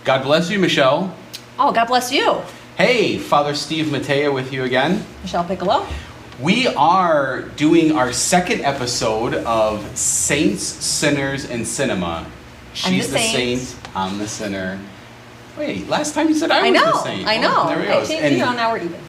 God bless you, Michelle. Oh, God bless you. Hey, Father Steve Matea with you again. Michelle Piccolo. We are doing our second episode of Saints, Sinners, and Cinema. She's the saint, I'm the sinner. Wait, last time you said I was the saint. I know. There we go. I changed it on now we're even.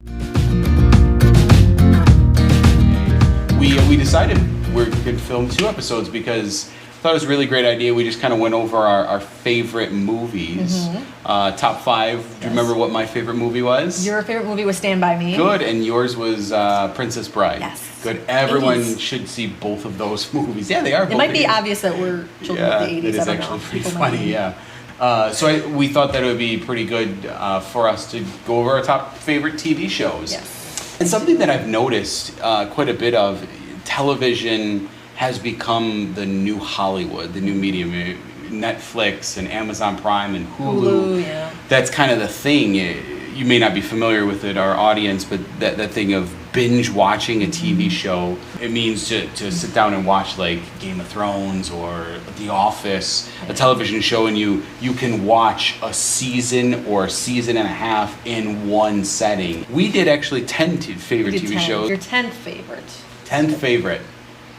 We decided we could film 2 episodes because I thought it was a really great idea. We just kind of went over our favorite movies. Top 5. Yes. Do you remember what my favorite movie was? Your favorite movie was Stand By Me. Good, and yours was Princess Bride. Yes. Good. Everyone should see both of those movies. Yeah, they are. It might be obvious that we're children of the 80s. It is actually pretty funny, yeah. So we thought that it would be pretty good for us to go over our top favorite TV shows. Yes. And something that I've noticed quite a bit of, television has become the new Hollywood, the new medium. Netflix and Amazon Prime and Hulu. Yeah. That's kind of the thing. You may not be familiar with it, our audience, but that thing of binge watching a TV show, it means to sit down and watch like Game of Thrones or The Office, a television show, and you can watch a season or a season and a half in one setting. We did actually 10 favorite TV shows. Your 10th favorite. 10th favorite.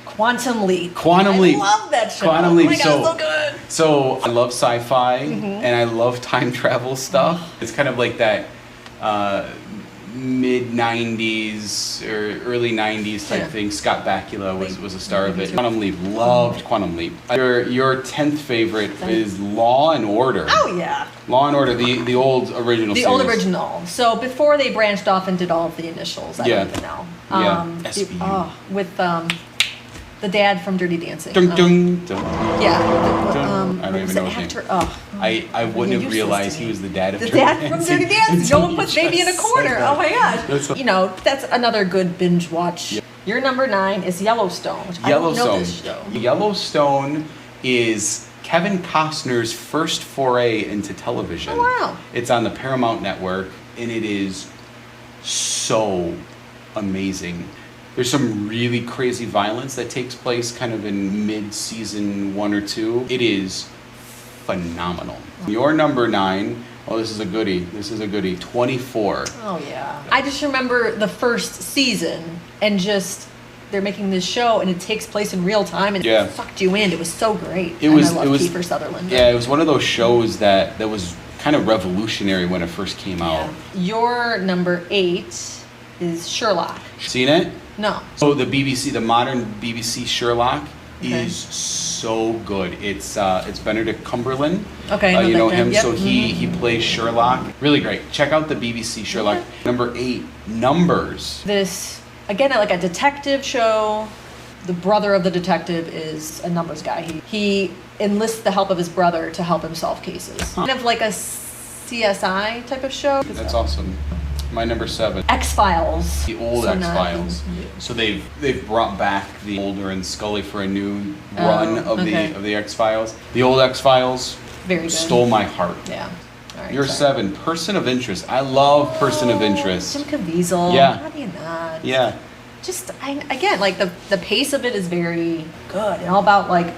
Quantum Leap. Quantum Leap. I love that show. Quantum Leap. Oh my God, so good. So I love sci-fi and I love time travel stuff. It's kind of like that mid 90s or early 90s type thing. Scott Bakula was a star of it. Quantum Leap. Loved Quantum Leap. Your 10th favorite is Law and Order. Oh yeah. Law and Order, the old original series. The old original. So before they branched off and did all of the initials, I don't even know. SVU. With the dad from Dirty Dancing. Dun, dun, dun. Yeah. I don't even know his name. I wouldn't have realized he was the dad of Dirty Dancing. Dancing. From Dirty Dancing. No one puts baby in a corner. Oh my gosh. You know, that's another good binge watch. Yeah. Your number 9 is Yellowstone. I don't know this show. Yellowstone is Kevin Costner's first foray into television. Oh, wow. It's on the Paramount Network, and it is so amazing. There's some really crazy violence that takes place kind of in mid-season 1 or 2. It is phenomenal. Your number 9, this is a goodie, 24. Oh, yeah. I just remember the first season and just, they're making this show and it takes place in real time and it sucked you in. It was so great. I love Kiefer Sutherland. Yeah, it was one of those shows that was kind of revolutionary when it first came out. Your number 8 is Sherlock. Seen it? No. So the modern BBC Sherlock is so good. It's Benedict Cumberland. Okay. You know him, so he plays Sherlock. Really great. Check out the BBC Sherlock. Number 8, Numbers. This, again, like a detective show. The brother of the detective is a numbers guy. He enlists the help of his brother to help him solve cases. Kind of like a CSI type of show. That's awesome. My number 7. X-Files. The old X-Files. So they've brought back the Mulder and Scully for a new run of the X-Files. The old X-Files stole my heart. Yeah. All right, Your 7, Person of Interest. I love Person of Interest. Jim Caviezel. Yeah. How do you not? Yeah. Just again, like the pace of it is very good and all about like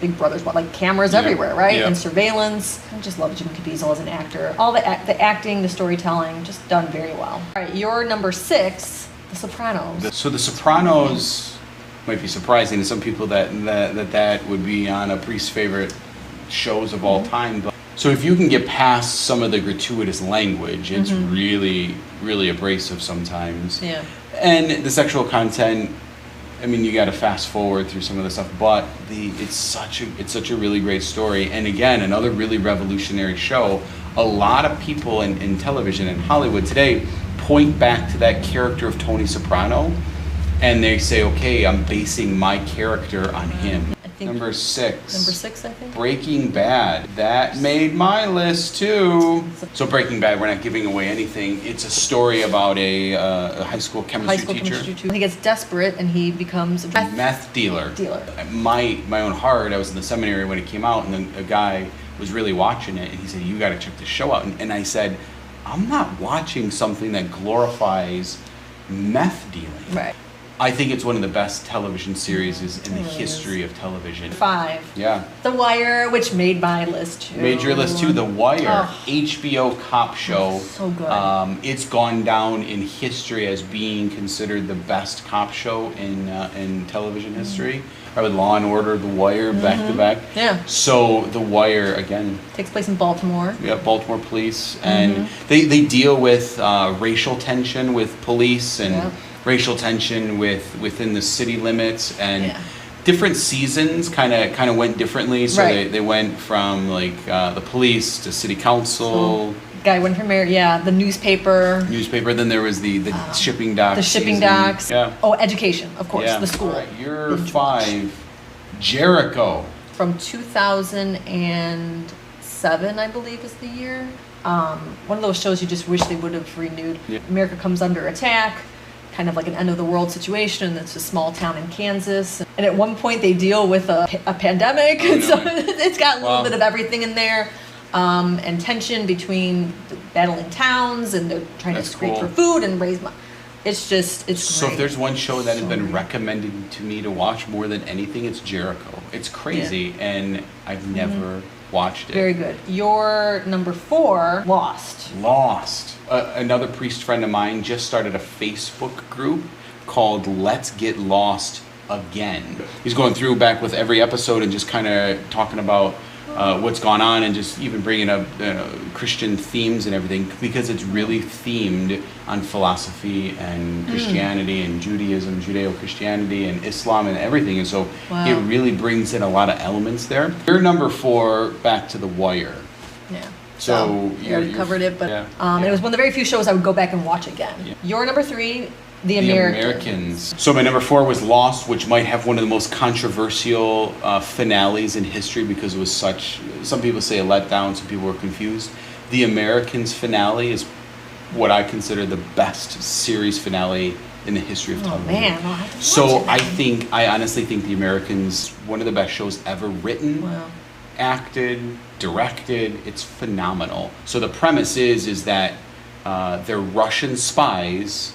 Big Brother's like cameras everywhere, right? And surveillance. I just love Jim Caviezel as an actor. All the acting, the storytelling, just done very well. All right, your number 6, The Sopranos. So The Sopranos might be surprising to some people that would be on a priest's favorite shows of all time. But so if you can get past some of the gratuitous language, it's really, really abrasive sometimes. Yeah. And the sexual content, I mean, you got to fast forward through some of the stuff, but it's such a really great story. And again, another really revolutionary show. A lot of people in television and Hollywood today point back to that character of Tony Soprano, and they say, okay, I'm basing my character on him. Number 6. Number 6, I think. Breaking Bad. That made my list too. So Breaking Bad, we're not giving away anything. It's a story about a high school chemistry teacher. He gets desperate and he becomes a meth dealer. My own heart, I was in the seminary when it came out, and then a guy was really watching it, and he said, you got to check this show out. And I said, I'm not watching something that glorifies meth dealing. Right. I think it's one of the best television series in the It really history of television. 5. Yeah. The Wire, which made my list too. Made your list too. The Wire, Oh. HBO cop show. So good. It's gone down in history as being considered the best cop show in television history. With Law and Order, The Wire, back to back. Yeah. So The Wire again. Takes place in Baltimore. Yeah, Baltimore police, and they deal with racial tension with police and racial tension within the city limits, and different seasons kind of went differently. So they went from like the police to city council. Guy went from there, the newspaper. Then there was the shipping docks. The shipping season. docks. Yeah. Oh, education, of course, Yeah. the school. All right, you're 5. Jericho. From 2007, I believe, is the year. One of those shows you just wish they would have renewed. Yeah. America comes under attack, kind of like an end of the world situation. It's a small town in Kansas, and at one point they deal with a pandemic. Oh, no. So it's got a little Wow. bit of everything in there. And tension between the battling towns, and they're trying That's to scrape cool. for food and raise money. It's great. So if there's one show that has been great. recommended to me to watch more than anything, it's Jericho. It's crazy, and I've never watched it. Very good. Your number 4, Lost. Lost. Another priest friend of mine just started a Facebook group called Let's Get Lost Again. He's going through back with every episode and just kind of talking about what's gone on, and just even bringing up Christian themes and everything, because it's really themed on philosophy and Christianity and Judaism, Judeo-Christianity and Islam and everything. And so it really brings in a lot of elements there. Your number 4, back to The Wire. Yeah. So you already covered it, but yeah. It was one of the very few shows I would go back and watch again. Yeah. Your number 3, The The Americans. Americans. So my number 4 was Lost, which might have one of the most controversial finales in history, because it was some people say a letdown, some people were confused. The Americans finale is what I consider the best series finale in the history of television. Oh man, I'll have to watch So it. I honestly think The Americans, one of the best shows ever written. Wow. Acted, directed, it's phenomenal. So the premise is that they're Russian spies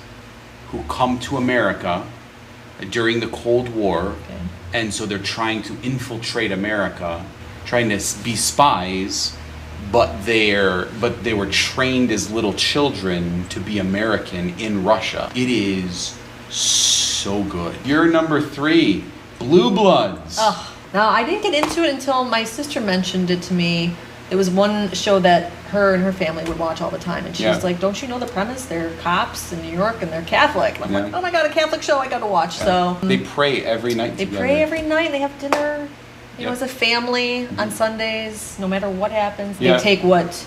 who come to America during the Cold War, and so they're trying to infiltrate America, trying to be spies, but they were trained as little children to be American in Russia. It is so good. Your number 3, Blue Bloods. Oh, no, I didn't get into it until my sister mentioned it to me. There was one show that her and her family would watch all the time, and she was like, "Don't you know the premise? They're cops in New York and they're Catholic." And I'm like, "Oh my God, a Catholic show! I got to watch." So they pray every night. They together. pray every night. They have dinner. You know, as a family on Sundays. No matter what happens, they take what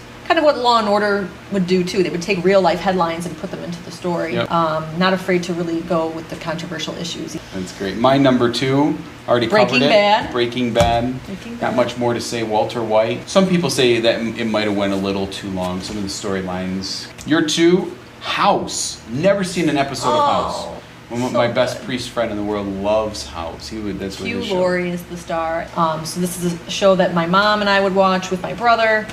Law and Order would do too. They would take real life headlines and put them into the story. Yep. Not afraid to really go with the controversial issues. That's great. My number 2, already Breaking covered it. Bad. Breaking Bad. Breaking Not Bad. much more to say. Walter White. Some people say that it might have went a little too long, some of the storylines. Your 2, House. Never seen an episode of House. My best priest friend in the world loves House. That's what Hugh his show. Laurie is the star. So this is a show that my mom and I would watch with my brother.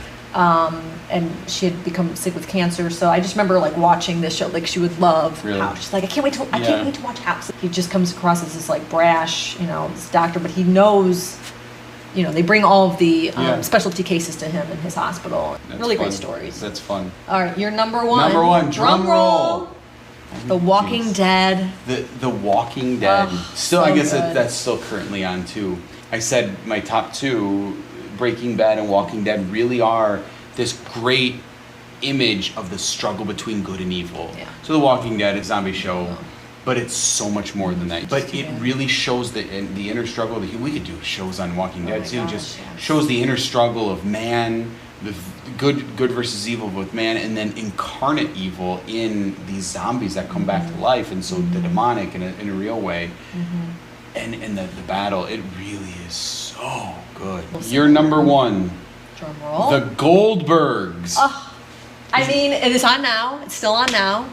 And she had become sick with cancer, so I just remember like watching this show. Like she would love House. She's like, I can't wait to watch House. He just comes across as this like brash, this doctor, but he knows. They bring all of the specialty cases to him in his hospital. That's really fun. great stories. That's fun. All right, your number 1. Number 1, drum roll. The Walking Dead. The Walking Dead. Still, so I guess good. that's still currently on too. I said my top 2, Breaking Bad and Walking Dead, really are this great image of the struggle between good and evil. Yeah. So The Walking Dead, it's a zombie show, but it's so much more than that. But it really shows the inner struggle. We could do shows on Walking Dead too. Just shows the inner struggle of man, the good versus evil with man, and then incarnate evil in these zombies that come back to life, and so the demonic in a real way. And the battle, it really is so good. Your number 1. Drum roll. The Goldbergs. I mean, it is on now. It's still on now.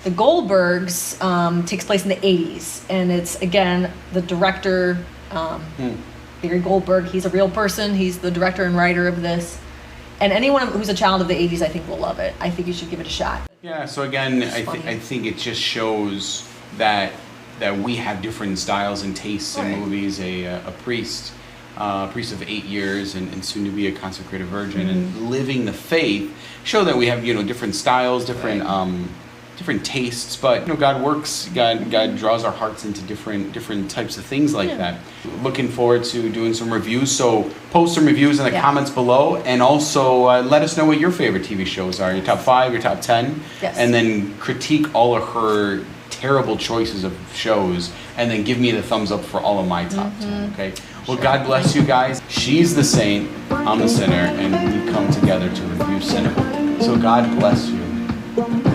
The Goldbergs takes place in the 80s, and it's, again, the director, Barry Goldberg. He's a real person. He's the director and writer of this. And anyone who's a child of the 80s, I think, will love it. I think you should give it a shot. Yeah, so again, I think it just shows that that we have different styles and tastes in Right. movies. A priest of 8 years and soon to be a consecrated virgin, and living the faith, show that we have, you know, different styles, different different tastes, but you know, God works. God draws our hearts into different types of things like that. Looking forward to doing some reviews. So post some reviews in the comments below, and also let us know what your favorite TV shows are. Your top 5, your top 10, and then critique all of her terrible choices of shows, and then give me the thumbs up for all of my top 10. Okay. Well, God bless you guys. She's the saint, I'm the sinner, and we come together to review cinema. So God bless you.